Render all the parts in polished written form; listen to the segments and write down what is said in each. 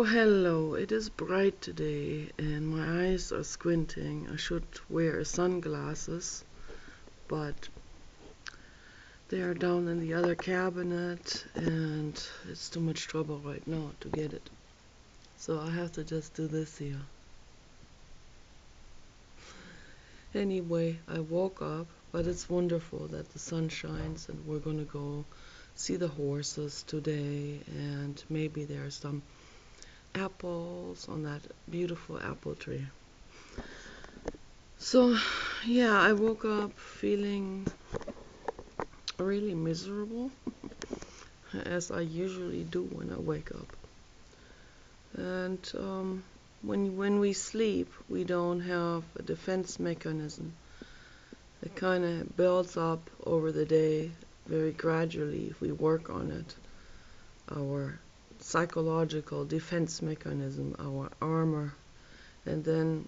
Hello, it is bright today and my eyes are squinting. I should wear sunglasses, but they are down in the other cabinet and it's too much trouble right now to get it. So I have to just do this here. Anyway, I woke up, but it's wonderful that the sun shines and we're gonna go see the horses today, and maybe there are some apples on that beautiful apple tree. So, yeah, I woke up feeling really miserable, as I usually do when I wake up. And when we sleep, we don't have a defense mechanism. It kind of builds up over the day very gradually if we work on it. Our psychological defense mechanism, our armor, and then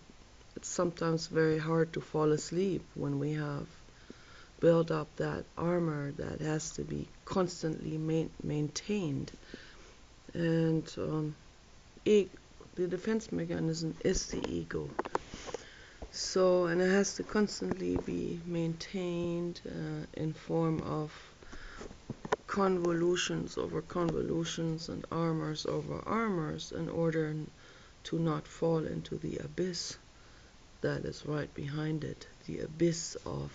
it's sometimes very hard to fall asleep when we have built up that armor that has to be constantly maintained. And the defense mechanism is the ego. So, and it has to constantly be maintained in form of convolutions over convolutions and armors over armors in order to not fall into the abyss that is right behind it, the abyss of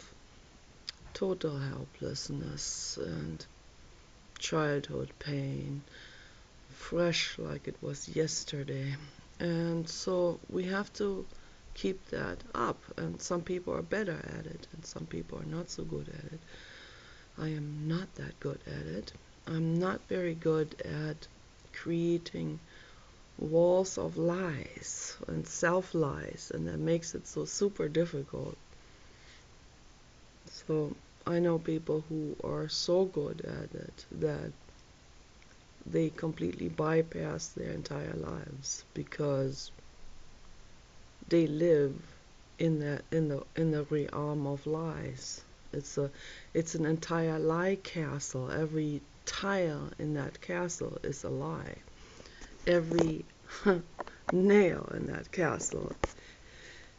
total helplessness and childhood pain, fresh like it was yesterday. And so we have to keep that up, and some people are better at it and some people are not so good at it. I am not that good at it. I'm not very good at creating walls of lies and self-lies, and that makes it so super difficult. So I know people who are so good at it that they completely bypass their entire lives because they live in the realm of lies. It's an entire lie castle. Every tile in that castle is a lie. Every nail in that castle,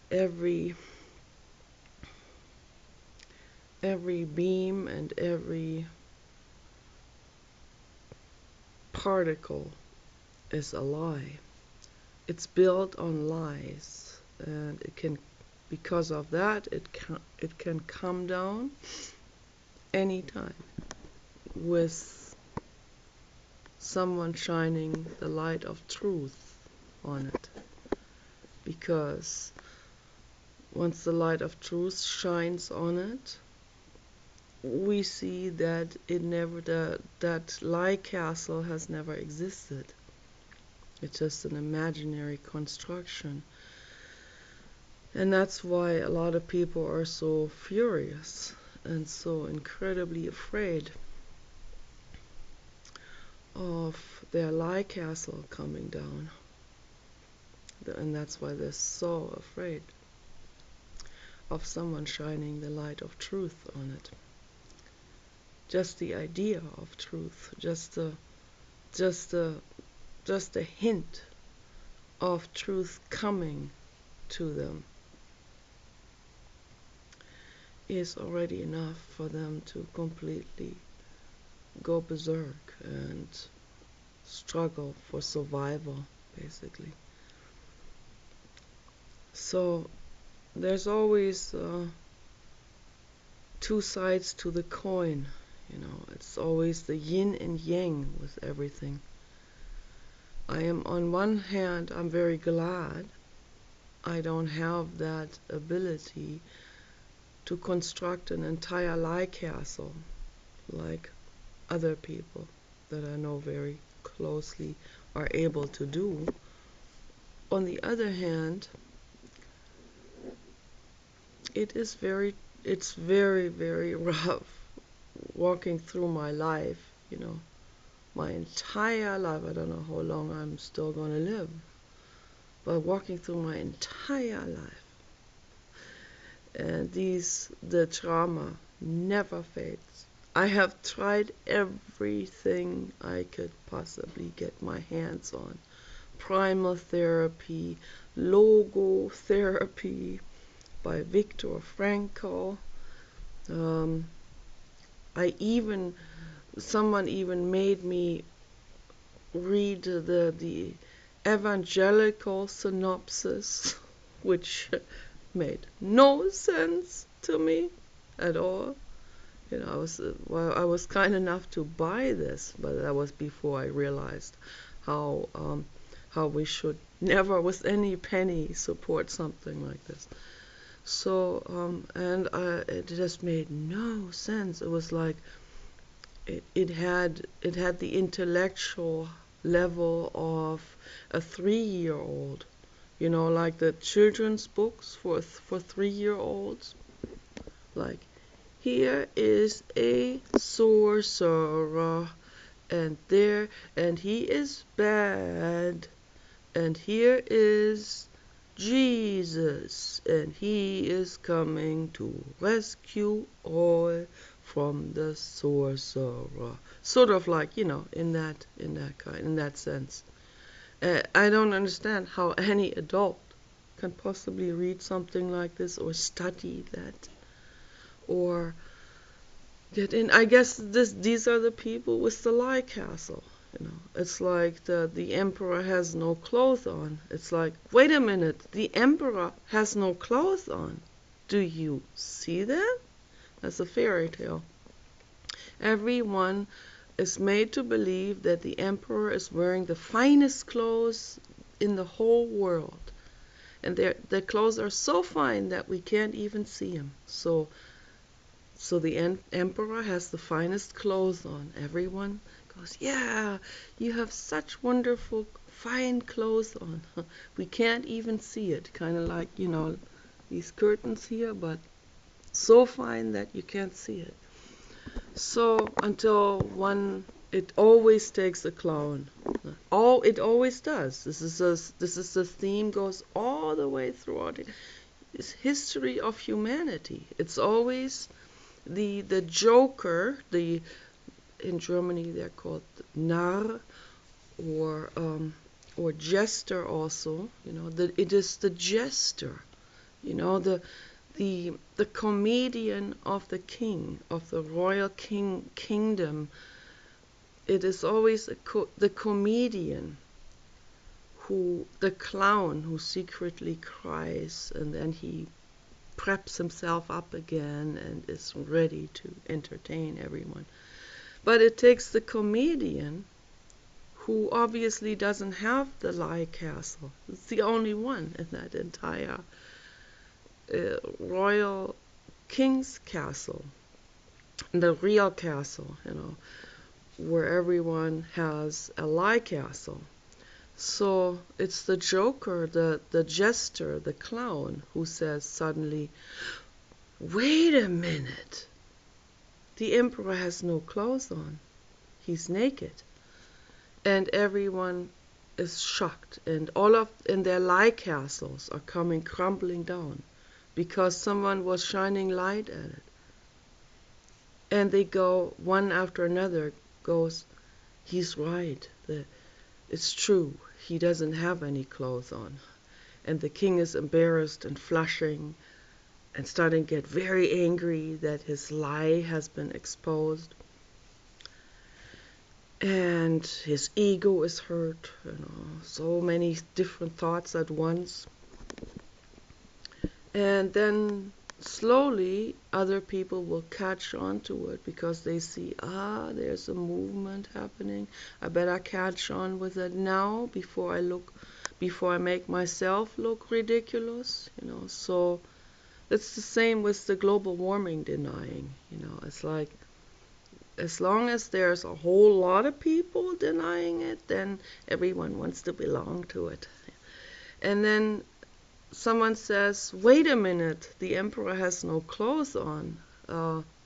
every beam and every particle is a lie. It's built on lies, and because of that, it can come down anytime with someone shining the light of truth on it. Because once the light of truth shines on it, we see that that lie castle has never existed. It's just an imaginary construction. And that's why a lot of people are so furious and so incredibly afraid of their lie castle coming down. And that's why they're so afraid of someone shining the light of truth on it. Just the idea of truth, just a hint of truth coming to them is already enough for them to completely go berserk and struggle for survival, basically. So there's always two sides to the coin, it's always the yin and yang with everything. On one hand, I'm very glad I don't have that ability to construct an entire lie castle like other people that I know very closely are able to do. On the other hand, it's very, very rough walking through my life, my entire life. I don't know how long I'm still going to live, but walking through my entire life, and the trauma never fades. I have tried everything I could possibly get my hands on Primal Therapy, Logotherapy by Viktor Frankl. Um, someone even made me read the evangelical synopsis, which made no sense to me at all. I was kind enough to buy this, but that was before I realized how we should never, with any penny, support something like this. So it just made no sense. It was like it had the intellectual level of a 3-year-old. Like the children's books for 3-year-olds. Like, here is a sorcerer, and he is bad, and here is Jesus, and he is coming to rescue all from the sorcerer. Sort of like, in that sense. I don't understand how any adult can possibly read something like this or study that or get in. I guess these are the people with the lie castle. It's like the emperor has no clothes on. It's like, wait a minute, the emperor has no clothes on. Do you see that? That's a fairy tale. Everyone is made to believe that the emperor is wearing the finest clothes in the whole world. And their clothes are so fine that we can't even see him. So the emperor has the finest clothes on. Everyone goes, yeah, you have such wonderful, fine clothes on. We can't even see it. Kind of like, these curtains here, but so fine that you can't see it. So it always takes a clown. It always does. This is the theme, goes all the way throughout it. It's history of humanity. It's always the joker. In Germany they're called Narr, or jester also. It is the jester. The comedian of the king, of the royal kingdom. It is always the comedian, the clown who secretly cries, and then he preps himself up again and is ready to entertain everyone. But it takes the comedian who obviously doesn't have the lie castle. It's the only one in that entire royal king's castle, the real castle, where everyone has a lie castle. So it's the joker, the jester, the clown, who says suddenly, wait a minute, the emperor has no clothes on, he's naked. And everyone is shocked, and their lie castles are coming crumbling down because someone was shining light at it. And they go, one after another goes, he's right, it's true, he doesn't have any clothes on. And the king is embarrassed and flushing and starting to get very angry that his lie has been exposed. And his ego is hurt, so many different thoughts at once. And then slowly other people will catch on to it because they see, there's a movement happening. I better catch on with it now before I make myself look ridiculous. So it's the same with the global warming denying. It's like, as long as there's a whole lot of people denying it, then everyone wants to belong to it. And then someone says, wait a minute, the emperor has no clothes on.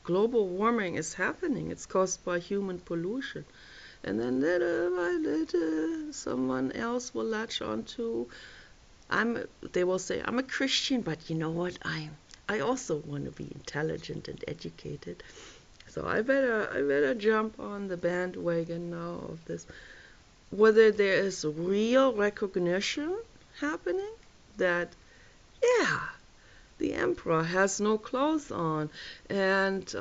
Global warming is happening. It's caused by human pollution. And then little by little, someone else will latch on to, they will say, I'm a Christian, but you know what? I also want to be intelligent and educated. So I better jump on the bandwagon now of this. whether there is real recognition happening that, yeah, the emperor has no clothes on, and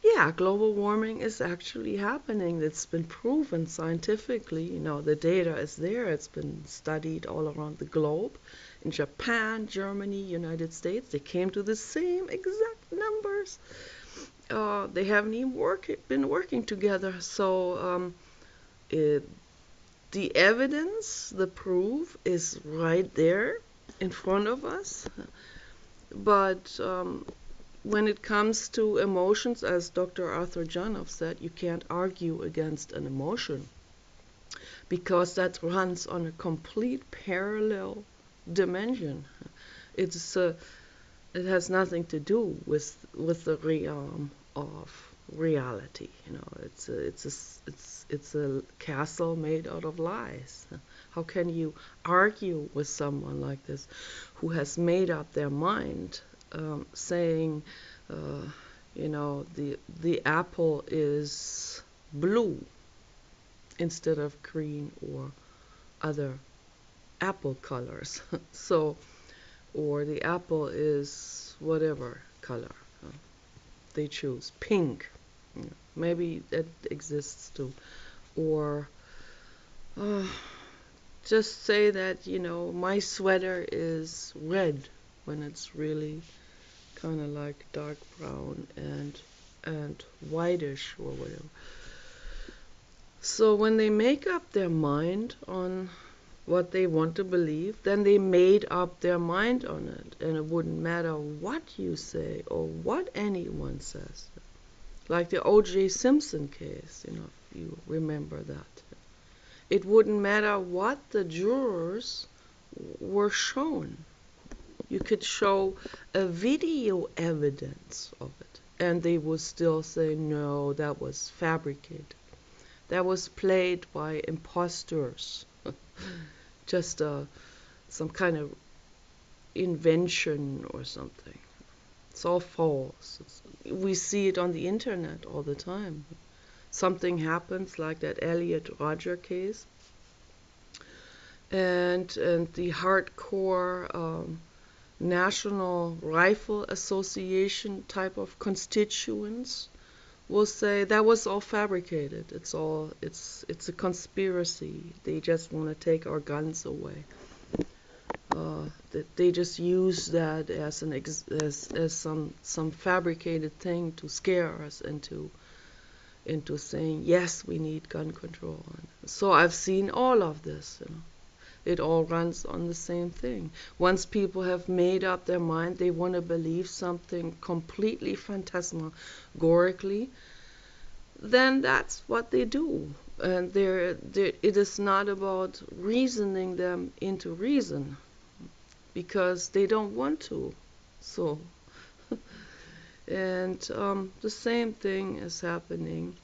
yeah, global warming is actually happening. It's been proven scientifically. The data is there. It's been studied all around the globe. In Japan, Germany, United States, they came to the same exact numbers. They haven't even been working together. So the evidence, the proof is right there in front of us. But when it comes to emotions, as Dr. Arthur Janov said, you can't argue against an emotion because that runs on a complete parallel dimension. It's it has nothing to do with the realm of reality. It's a castle made out of lies. How can you argue with someone like this who has made up their mind, saying, the apple is blue instead of green or other apple colors. So, or the apple is whatever color they choose, pink. Maybe that exists too. Or uh, just say that, my sweater is red when it's really kind of like dark brown and whitish or whatever. So when they make up their mind on what they want to believe, then they made up their mind on it, and it wouldn't matter what you say or what anyone says. Like the O.J. Simpson case, if you remember that. It wouldn't matter what the jurors were shown. You could show a video evidence of it, and they would still say, no, that was fabricated. That was played by imposters. Just some kind of invention or something. It's all false. We see it on the internet all the time. Something happens, like that Elliot Rodger case, and the hardcore National Rifle Association type of constituents will say that was all fabricated. It's a conspiracy. They just want to take our guns away. That they just use that as as some fabricated thing to scare us into saying, yes, we need gun control. So I've seen all of this. It all runs on the same thing. Once people have made up their mind, they want to believe something completely phantasmagorically, then that's what they do. And it is not about reasoning them into reason, because they don't want to. So, and the same thing is happening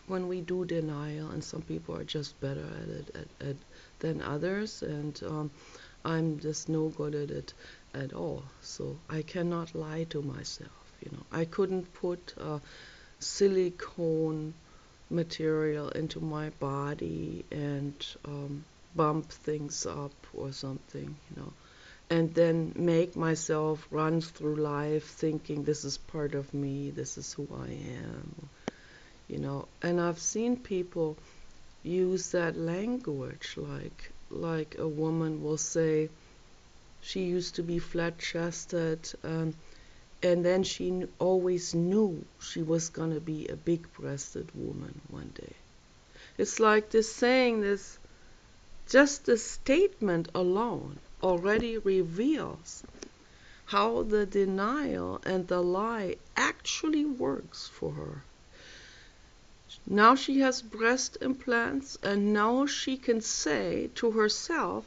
when we do denial, and some people are just better at it than others, and I'm just no good at it at all. So I cannot lie to myself. I couldn't put silicone material into my body and bump things up or something, and then make myself run through life thinking this is part of me, this is who I am, And I've seen people use that language, like a woman will say she used to be flat-chested, and then she always knew she was going to be a big-breasted woman one day. It's like this saying this, just the statement alone already reveals how the denial and the lie actually works for her. Now she has breast implants, and now she can say to herself,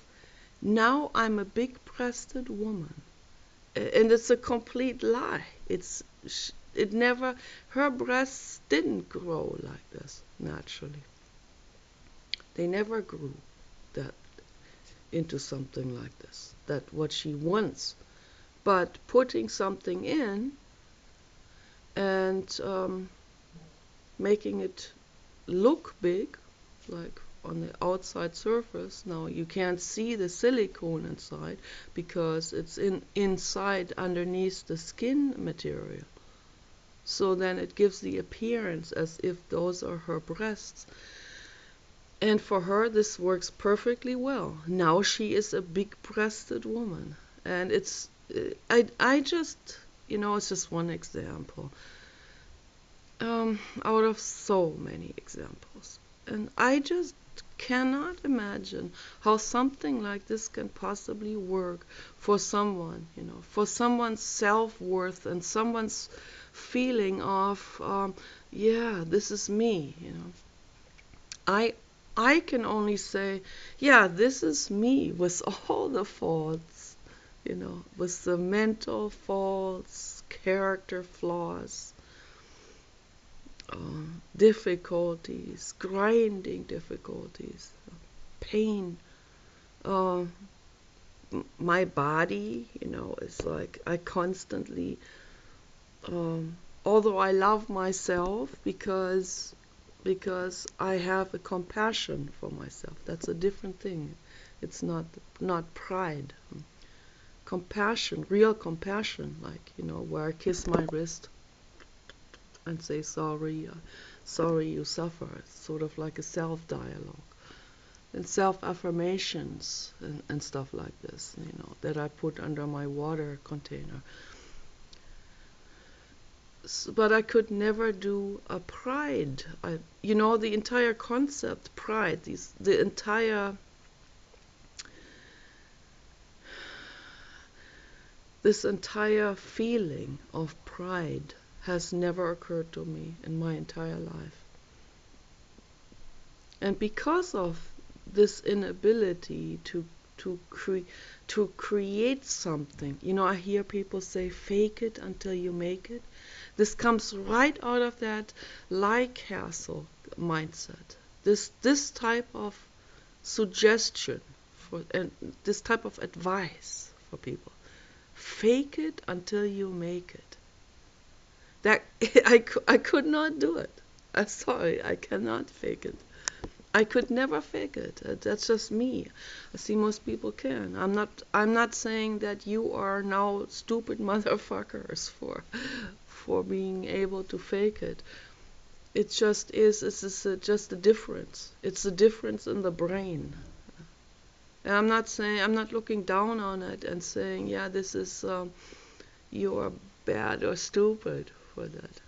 now I'm a big-breasted woman. And it's a complete lie. Her breasts didn't grow like this naturally. They never grew that into something like this, that what she wants. But putting something in and making it look big, like on the outside surface. Now you can't see the silicone inside because it's inside underneath the skin material. So then it gives the appearance as if those are her breasts. And for her, this works perfectly well. Now she is a big-breasted woman. And I just, it's just one example out of so many examples. And I just cannot imagine how something like this can possibly work for someone, for someone's self-worth and someone's feeling of, yeah, this is me, I can only say, yeah, this is me with all the faults, with the mental faults, character flaws, difficulties, grinding difficulties, pain. My body, is like I constantly, although I love myself because I have a compassion for myself. That's a different thing. It's not pride. Compassion, real compassion, like, where I kiss my wrist and say sorry, sorry you suffer. It's sort of like a self-dialogue. And self-affirmations and stuff like this, that I put under my water container. But I could never do a pride. The entire concept, pride, the entire, this entire feeling of pride has never occurred to me in my entire life. And because of this inability to create something, I hear people say, fake it until you make it. This comes right out of that lie castle mindset. This type of suggestion and this type of advice for people. Fake it until you make it. That I could not do it. I'm sorry, I cannot fake it. I could never fake it. That's just me. I see most people can. I'm not saying that you are now stupid motherfuckers for being able to fake it. It just is. Just a difference. It's a difference in the brain. And I'm not looking down on it and saying, yeah, this is you're bad or stupid for that.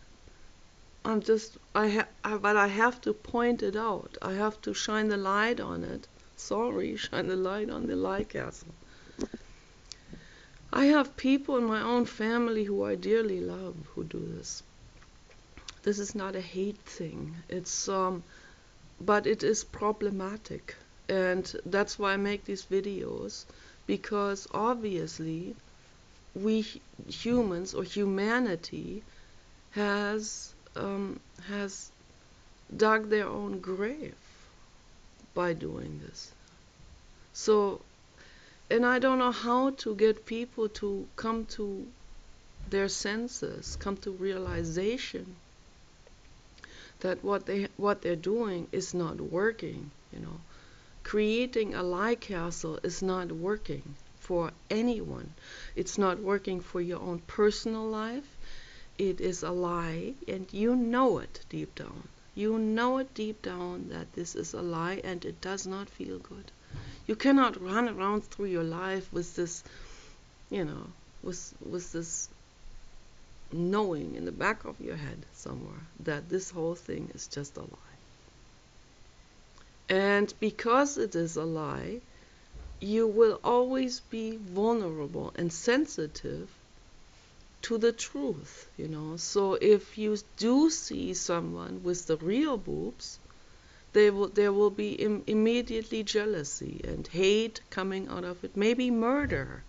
But I have to point it out. I have to shine the light on it. Sorry, shine the light on the lie castle. I have people in my own family who I dearly love who do this. This is not a hate thing. But it is problematic. And that's why I make these videos, because obviously we humans or humanity has dug their own grave by doing this. So, and I don't know how to get people to come to their senses, come to realization that what they're doing is not working, Creating a lie castle is not working for anyone. It's not working for your own personal life. It is a lie, and you know it deep down. You know it deep down that this is a lie, and it does not feel good. You cannot run around through your life with this, with this knowing in the back of your head somewhere that this whole thing is just a lie. And because it is a lie, you will always be vulnerable and sensitive to the truth, So if you do see someone with the real boobs, there will be immediately jealousy and hate coming out of it, maybe murder.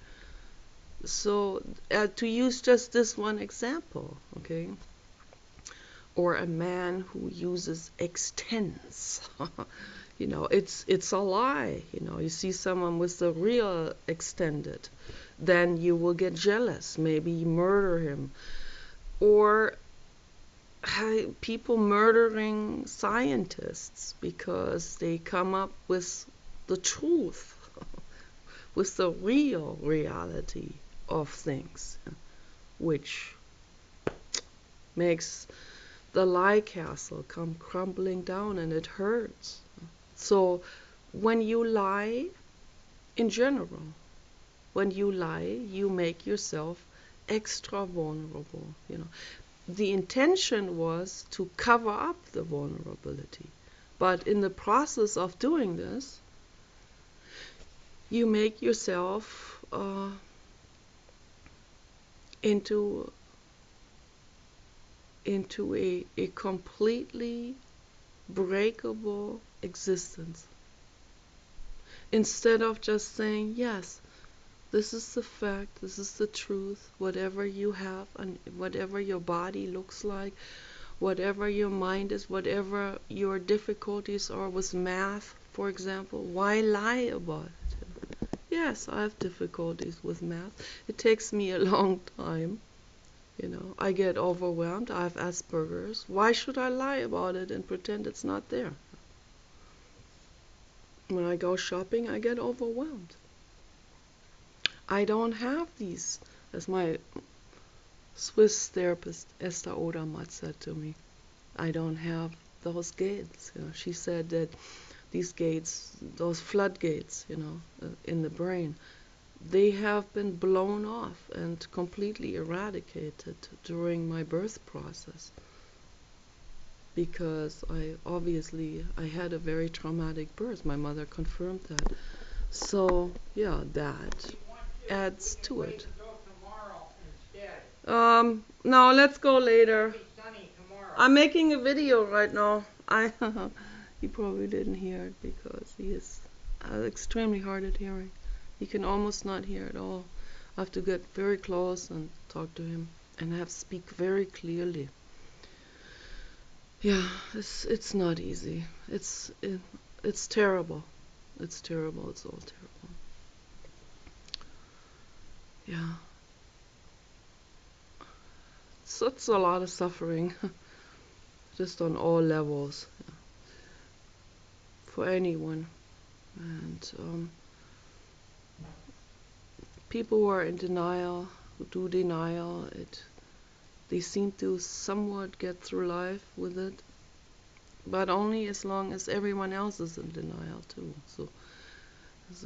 So to use just this one example, okay? Or a man who uses extends. It's a lie. You see someone with the real extended, then you will get jealous, maybe murder him. Or people murdering scientists because they come up with the truth, with the real reality of things, which makes the lie castle come crumbling down, and it hurts. So when you lie, in general, when you lie, you make yourself extra vulnerable. The intention was to cover up the vulnerability, but in the process of doing this, you make yourself into a completely breakable existence. Instead of just saying, yes, this is the fact, this is the truth, whatever you have and whatever your body looks like, whatever your mind is, whatever your difficulties are with math, for example, why lie about it? Yes, I have difficulties with math. It takes me a long time. I get overwhelmed. I have Asperger's. Why should I lie about it and pretend it's not there? When I go shopping, I get overwhelmed. I don't have these, as my Swiss therapist Esther Odermatt said to me. I don't have those gates. She said that these gates, those floodgates, in the brain, they have been blown off and completely eradicated during my birth process, because I had a very traumatic birth. My mother confirmed that. So yeah, that adds to it. No, let's go later. I'm making a video right now. You probably didn't hear it because he is extremely hard at hearing. He can almost not hear at all. I have to get very close and talk to him and have speak very clearly. Yeah, it's not easy. It's terrible. It's terrible. It's all terrible. Yeah. So it's a lot of suffering, just on all levels, for anyone. And people who are in denial, who do denial, they seem to somewhat get through life with it, but only as long as everyone else is in denial too. So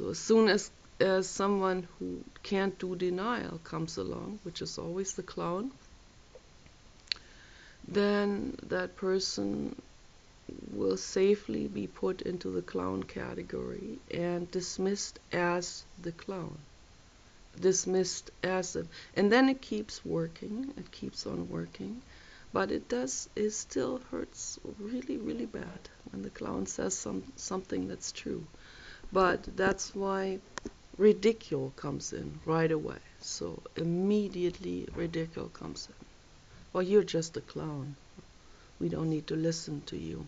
as soon as someone who can't do denial comes along, which is always the clown, then that person will safely be put into the clown category and dismissed as the clown. Dismissed as it. And then it keeps working, it keeps on working, but it still hurts really, really bad when the clown says something that's true. But that's why ridicule comes in right away. So immediately ridicule comes in. Well, you're just a clown. We don't need to listen to you.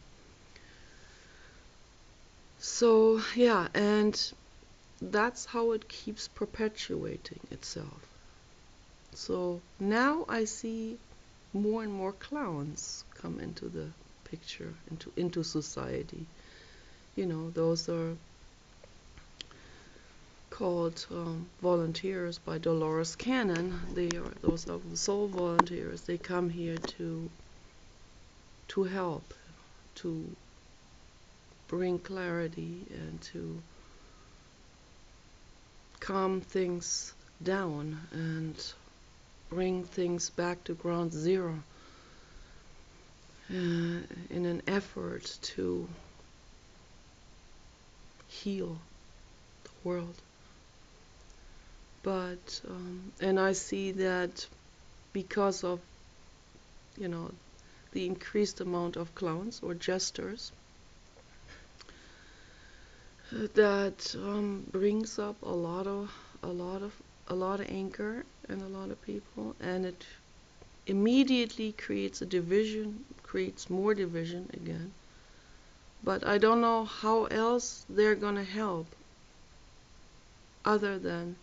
So, yeah, and that's how it keeps perpetuating itself. So now I see more and more clowns come into the picture, into society. Those are called volunteers by Dolores Cannon. Those are the soul volunteers. They come here to help, to bring clarity and to calm things down and bring things back to ground zero in an effort to heal the world. But and I see that because of the increased amount of clowns or jesters, that brings up a lot of anger in a lot of people, and it immediately creates a division, creates more division again. But I don't know how else they're gonna help other than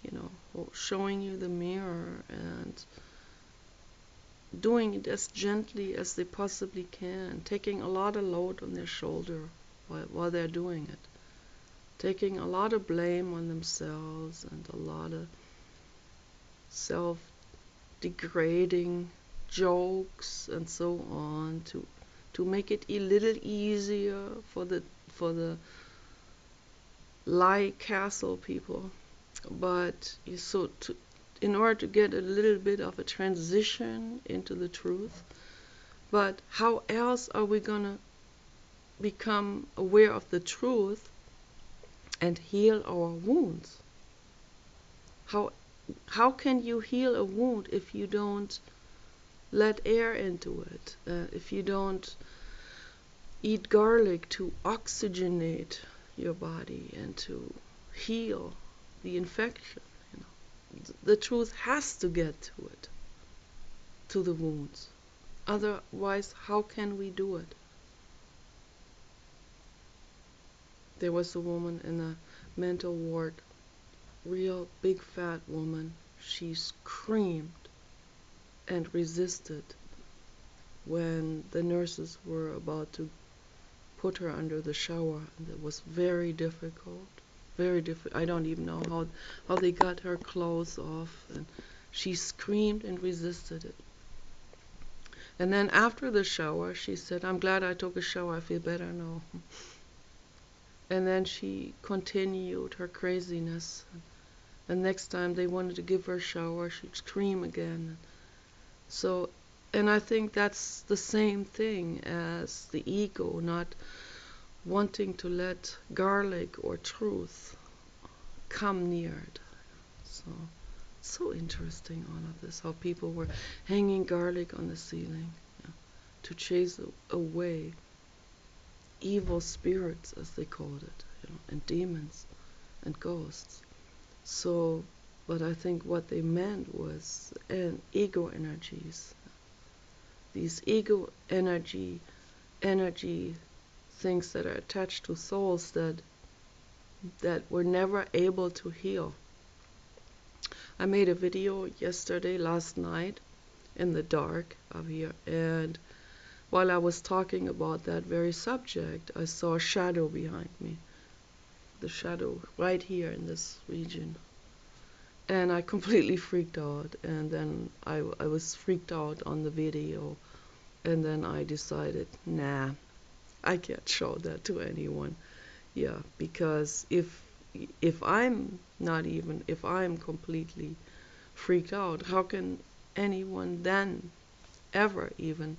showing you the mirror and doing it as gently as they possibly can, taking a lot of load on their shoulder while they're doing it, taking a lot of blame on themselves and a lot of self-degrading jokes and so on to make it a little easier for the lie castle people. But in order to get a little bit of a transition into the truth, but how else are we gonna become aware of the truth and heal our wounds? How can you heal a wound if you don't let air into it? If you don't eat garlic to oxygenate your body and to heal the infection? The truth has to get to it, to the wounds. Otherwise, how can we do it? There was a woman in a mental ward, real big fat woman. She screamed and resisted when the nurses were about to put her under the shower. And it was very difficult, very difficult. I don't even know how they got her clothes off. And she screamed and resisted it. And then after the shower, she said, "I'm glad I took a shower. I feel better now." And then she continued her craziness. And next time they wanted to give her a shower, she'd scream again. And I think that's the same thing as the ego, not wanting to let garlic or truth come near it. So interesting, all of this, how people were hanging garlic on the ceiling, to chase away evil spirits, as they called it, and demons and ghosts. But I think what they meant was ego energies. These ego energy things that are attached to souls that were never able to heal. I made a video last night, in the dark up here, and while I was talking about that very subject, I saw a shadow behind me. The shadow right here in this region. And I completely freaked out, and then I was freaked out on the video, and then I decided, nah, I can't show that to anyone. Yeah, because if I'm completely freaked out, how can anyone then ever even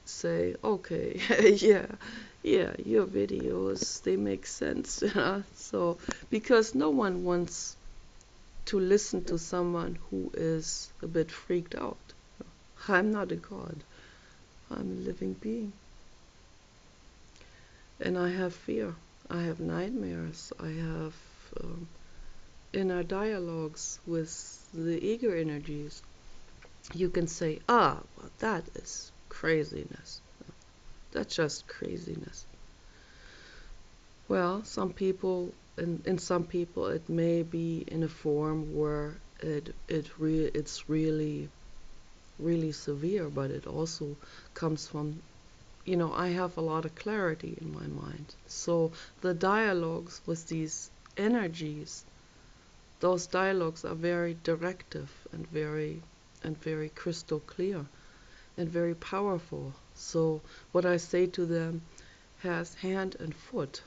say, okay, yeah, your videos, they make sense. So, because no one wants to listen to someone who is a bit freaked out. I'm not a god. I'm a living being. And I have fear. I have nightmares. I have inner dialogues with the ego energies. You can say, well, that is craziness. That's just craziness. Well, some people, in some people, it may be in a form where it's really, really severe, but it also comes from, I have a lot of clarity in my mind. So the dialogues with these energies, those dialogues are very directive and very crystal clear and very powerful. So what I say to them has hand and foot.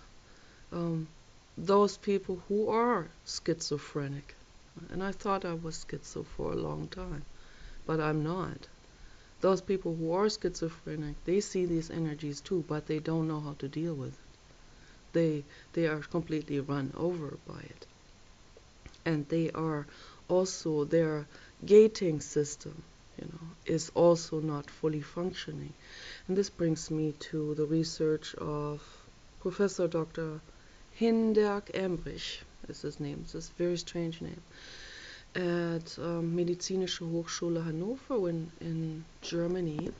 Those people who are schizophrenic, and I thought I was schizo for a long time, but I'm not. Those people who are schizophrenic, they see these energies too, but they don't know how to deal with it. They are completely run over by it. And they are also, their gating system, is also not fully functioning. And this brings me to the research of Professor Dr. Hinderk Emrich is his name. It's a very strange name. At Medizinische Hochschule Hannover in Germany,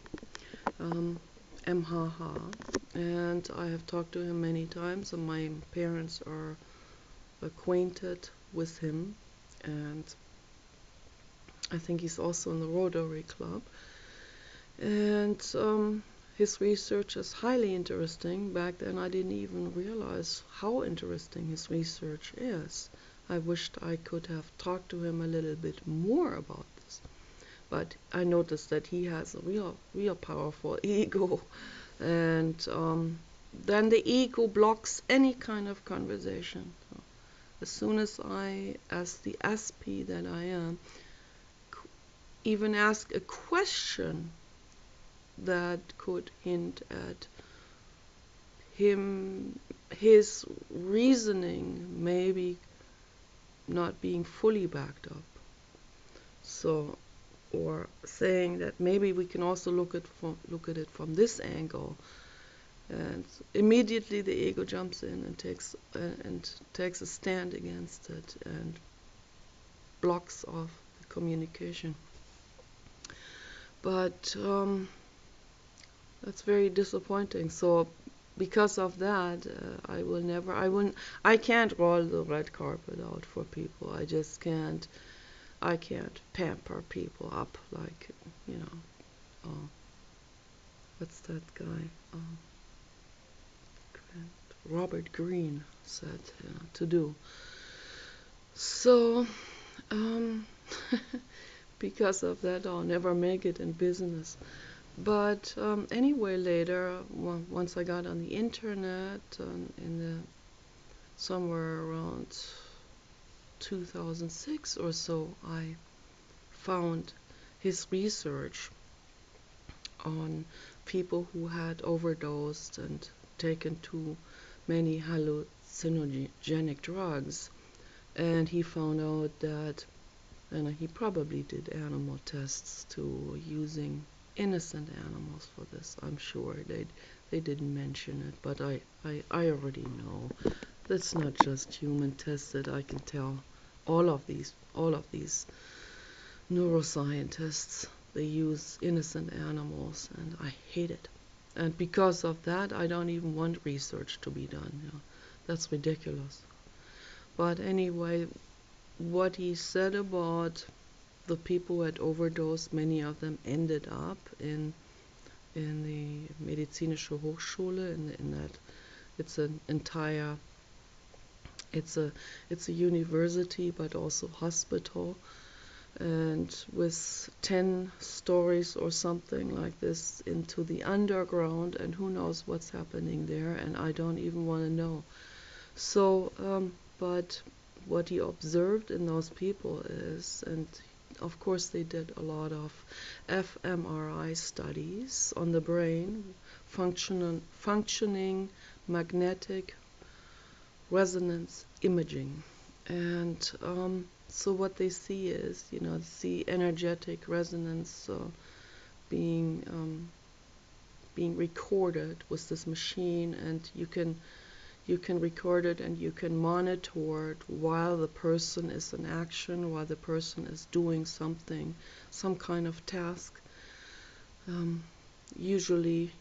MHH. And I have talked to him many times, and my parents are acquainted with him. And I think he's also in the Rotary Club. And his research is highly interesting. Back then, I didn't even realize how interesting his research is. I wished I could have talked to him a little bit more about this. But I noticed that he has a real powerful ego. And then the ego blocks any kind of conversation. So as soon as I, as the SP that I am, even ask a question that could hint at his reasoning maybe not being fully backed up. So, or saying that maybe we can also look at it from this angle, and immediately the ego jumps in and takes a stand against it and blocks off the communication. But that's very disappointing. So because of that, I can't roll the red carpet out for people. I just can't. I can't pamper people up like, you know, what's that guy? Robert Greene said to do. So, um, because of that, I'll never make it in business. But anyway, later, once I got on the internet, in the somewhere around 2006 or so, I found his research on people who had overdosed and taken too many hallucinogenic drugs. And he found out that, and he probably did animal tests too, using innocent animals for this. I'm sure they didn't mention it, but I already know. That's not just human tested. I can tell all of these neuroscientists, they use innocent animals, and I hate it. And because of that, I don't even want research to be done. You know, that's ridiculous. But anyway, what he said about the people who had overdosed, many of them ended up in the Medizinische Hochschule, in that it's an entire, it's a university but also hospital, and with 10 stories or something like this into the underground, and who knows what's happening there, and I don't even want to know. So, but what he observed in those people is, and of course they did a lot of fMRI studies on the brain, functioning magnetic resonance imaging. And so what they see is, they see energetic resonance being recorded with this machine, and you can record it and you can monitor it while the person is in action, while the person is doing something, some kind of task, usually,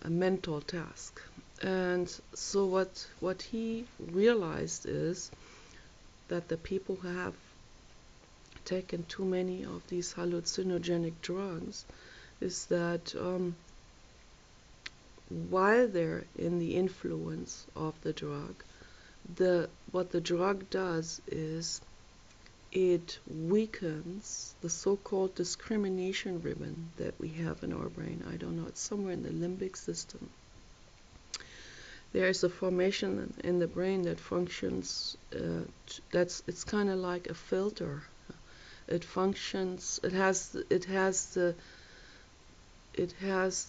a mental task. And so what he realized is that the people who have taken too many of these hallucinogenic drugs is that while they're in the influence of the drug, what the drug does is it weakens the so-called discrimination ribbon that we have in our brain. I don't know, it's somewhere in the limbic system. There is a formation in the brain that functions, it's kind of like a filter. It functions, it has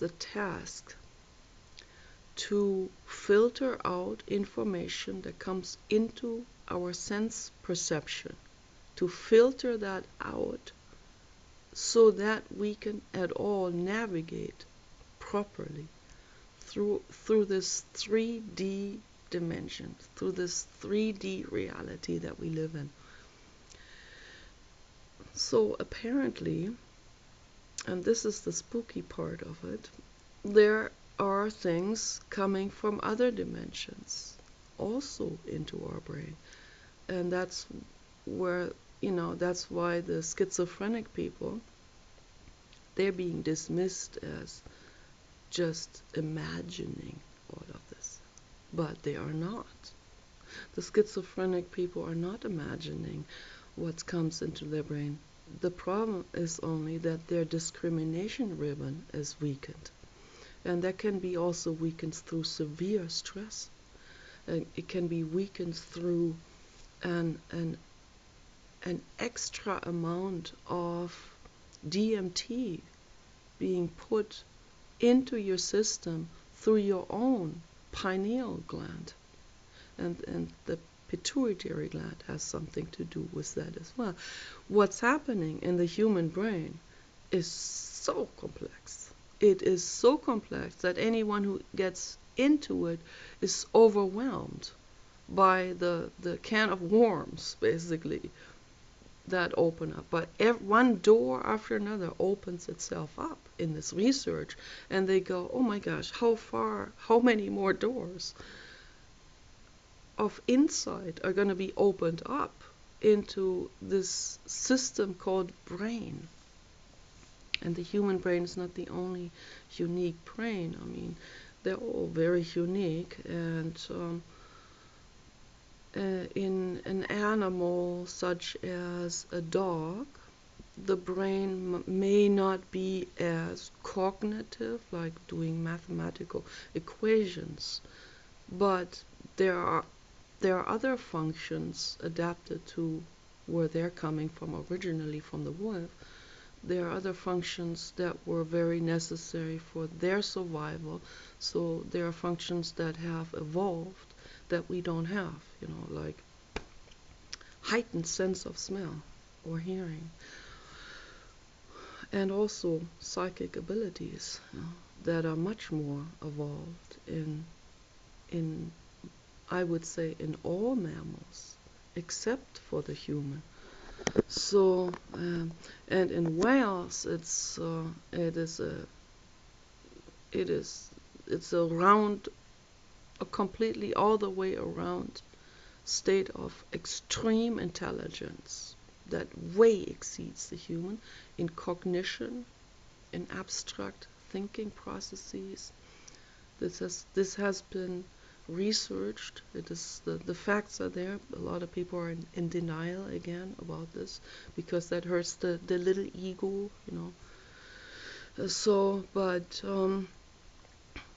the task to filter out information that comes into our sense perception, to filter that out so that we can at all navigate properly through this 3D dimension, through this 3D reality that we live in. So apparently, and this is the spooky part of it, there are things coming from other dimensions also into our brain. And that's where, that's why the schizophrenic people they're being dismissed as just imagining all of this. But they are not. The schizophrenic people are not imagining what comes into their brain. The problem is only that their discrimination ribbon is weakened. And that can be also weakened through severe stress. And it can be weakened through an extra amount of DMT being put into your system through your own pineal gland. And the pituitary gland has something to do with that as well. What's happening in the human brain is so complex. It is so complex that anyone who gets into it is overwhelmed by the can of worms, basically, that open up. But one door after another opens itself up in this research, and they go, oh my gosh, how many more doors of insight are going to be opened up into this system called brain? And the human brain is not the only unique brain. I mean, they're all very unique, and in an animal such as a dog, the brain may not be as cognitive, like doing mathematical equations, but there are other functions adapted to where they're coming from originally, from the wolf. There are other functions that were very necessary for their survival, so there are functions that have evolved that we don't have, like heightened sense of smell or hearing, and also psychic abilities that are much more evolved in I would say in all mammals except for the human. So and in whales it's a completely all the way around state of extreme intelligence that way exceeds the human in cognition, in abstract thinking processes. This has been researched. It is the facts are there. A lot of people are in denial again about this because that hurts the little ego, So, but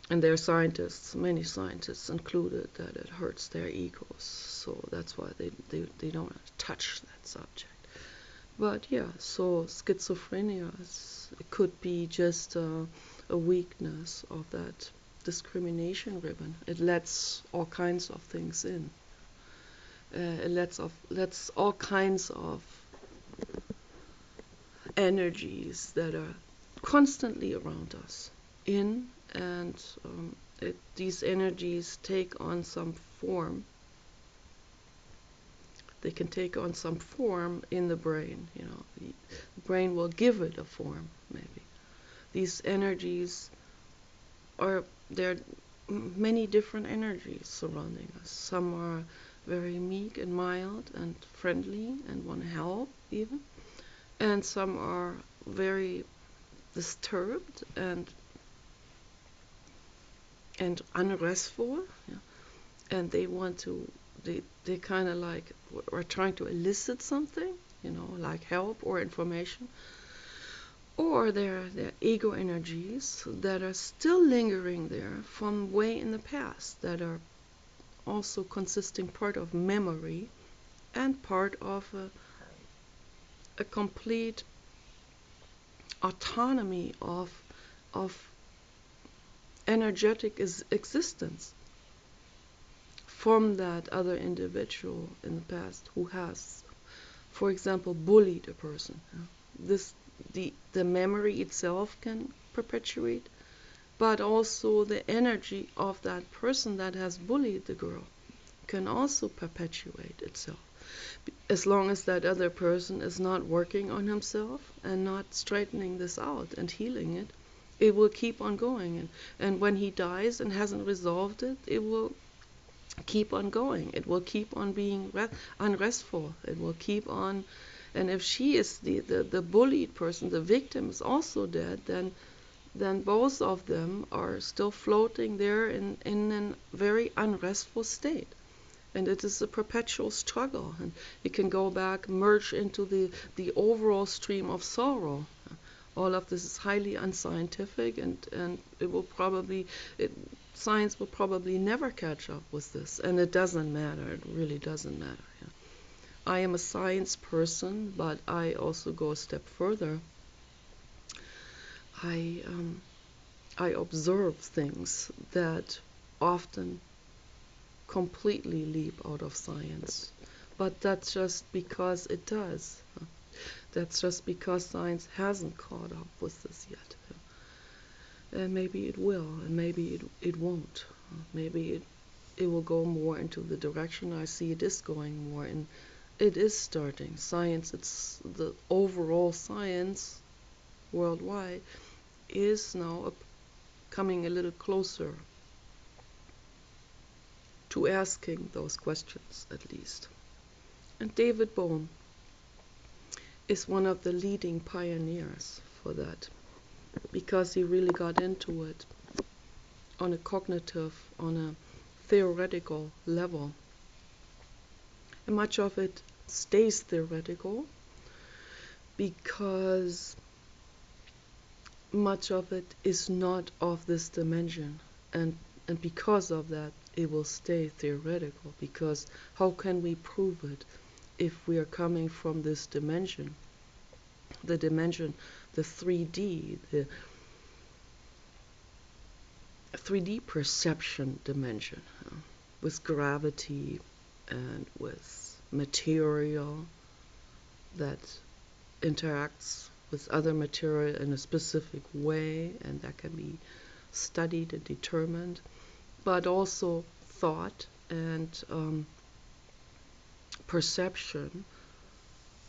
and there are scientists, many scientists included, that it hurts their egos. So that's why they don't touch that subject. But yeah, so schizophrenia it could be just a weakness of that discrimination ribbon. It lets all kinds of things in. It lets all kinds of energies that are constantly around us in, and these energies take on some form. They can take on some form in the brain. The brain will give it a form, maybe. These energies there are many different energies surrounding us. Some are very meek and mild and friendly and want to help even. And some are very disturbed and unrestful. And they want to, they kind of like are trying to elicit something, like help or information. Or there are ego energies that are still lingering there from way in the past, that are also consisting part of memory and part of a complete autonomy of energetic existence from that other individual in the past who has, for example, bullied a person. The memory itself can perpetuate, but also the energy of that person that has bullied the girl can also perpetuate itself. As long as that other person is not working on himself and not straightening this out and healing it, it will keep on going. And when he dies and hasn't resolved it, it will keep on going. It will keep on being unrestful. It will keep on And if she is the bullied person, the victim is also dead, then both of them are still floating there in a very unrestful state. And it is a perpetual struggle. And it can go back, merge into the overall stream of sorrow. All of this is highly unscientific, and science will probably never catch up with this. And it doesn't matter. It really doesn't matter. Yeah. I am a science person, but I also go a step further. I observe things that often completely leap out of science. But that's just because it does. That's just because science hasn't caught up with this yet. And maybe it will, and maybe it won't. Maybe it will go more into the direction I see it is going more in. It is starting. Science, it's the overall science worldwide is now coming a little closer to asking those questions, at least. And David Bohm is one of the leading pioneers for that, because he really got into it on a cognitive, on a theoretical level. And much of it stays theoretical because much of it is not of this dimension. And because of that, it will stay theoretical, because how can we prove it if we are coming from this dimension? The dimension, the 3D, the 3D perception dimension, with gravity and with material that interacts with other material in a specific way, and that can be studied and determined, but also thought and perception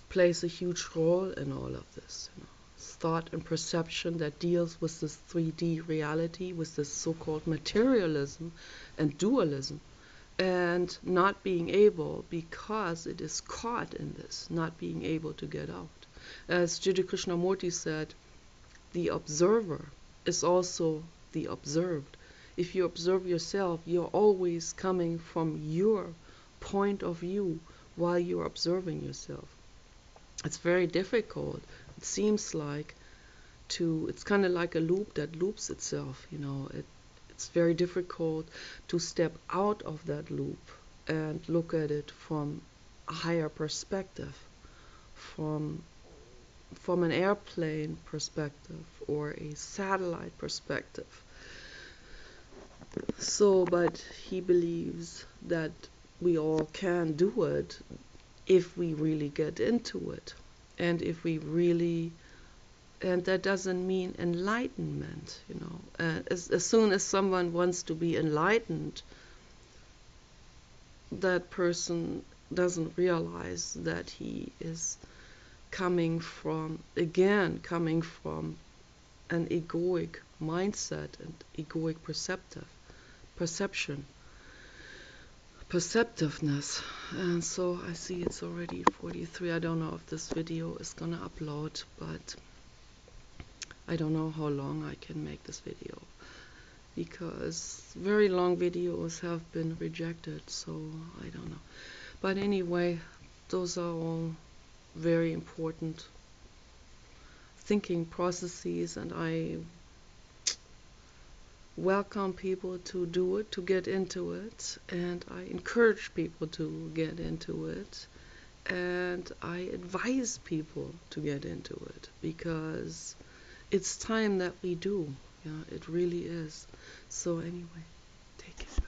plays a huge role in all of this. Thought and perception that deals with this 3D reality, with this so-called materialism and dualism, and not being able, because it is caught in this, not being able to get out. As Jiddu Krishnamurti said, the observer is also the observed. If you observe yourself, you're always coming from your point of view while you're observing yourself. It's very difficult. It seems like it's kind of like a loop that loops itself, It's very difficult to step out of that loop and look at it from a higher perspective, from an airplane perspective or a satellite perspective. So, but he believes that we all can do it if we really get into it, and if we really, and that doesn't mean enlightenment, as soon as someone wants to be enlightened, that person doesn't realize that he is coming from an egoic mindset and egoic perceptiveness. And so I see it's already 43. I don't know if this video is gonna upload, but I don't know how long I can make this video, because very long videos have been rejected, so I don't know. But anyway, those are all very important thinking processes, and I welcome people to do it, to get into it, and I encourage people to get into it, and I advise people to get into it, because it's time that we do. It really is. So anyway, take care.